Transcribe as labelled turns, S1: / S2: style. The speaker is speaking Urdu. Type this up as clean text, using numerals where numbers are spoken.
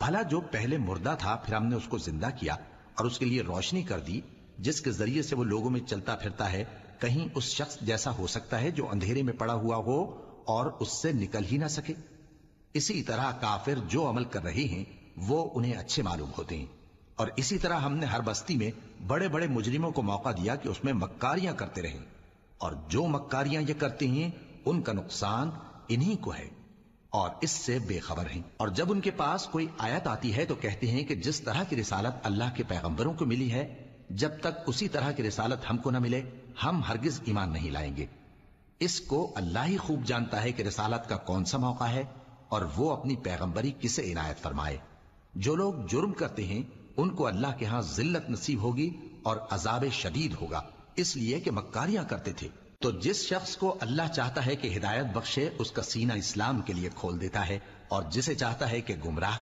S1: بھلا جو پہلے مردہ تھا پھر ہم نے اس کو زندہ کیا اور اس کے لیے روشنی کر دی جس کے ذریعے سے وہ لوگوں میں چلتا پھرتا ہے، کہیں اس شخص جیسا ہو سکتا ہے جو اندھیرے میں پڑا ہوا ہو اور اس سے نکل ہی نہ سکے؟ اسی طرح کافر جو عمل کر رہے ہیں وہ انہیں اچھے معلوم ہوتے ہیں، اور اسی طرح ہم نے ہر بستی میں بڑے بڑے مجرموں کو موقع دیا کہ اس میں مکاریاں کرتے رہیں، اور جو مکاریاں یہ کرتے ہیں ان کا نقصان انہی کو ہے اور اس سے بے خبر ہیں۔ اور جب ان کے پاس کوئی آیت آتی ہے تو کہتے ہیں کہ جس طرح کی رسالت اللہ کے پیغمبروں کو ملی ہے جب تک اسی طرح کی رسالت ہم کو نہ ملے ہم ہرگز ایمان نہیں لائیں گے۔ اس کو اللہ ہی خوب جانتا ہے کہ رسالت کا کون سا موقع ہے اور وہ اپنی پیغمبری کسے عنایت فرمائے۔ جو لوگ جرم کرتے ہیں ان کو اللہ کے ہاں ذلت نصیب ہوگی اور عذاب شدید ہوگا، اس لیے کہ مکاریاں کرتے تھے۔ تو جس شخص کو اللہ چاہتا ہے کہ ہدایت بخشے اس کا سینہ اسلام کے لیے کھول دیتا ہے، اور جسے چاہتا ہے کہ گمراہ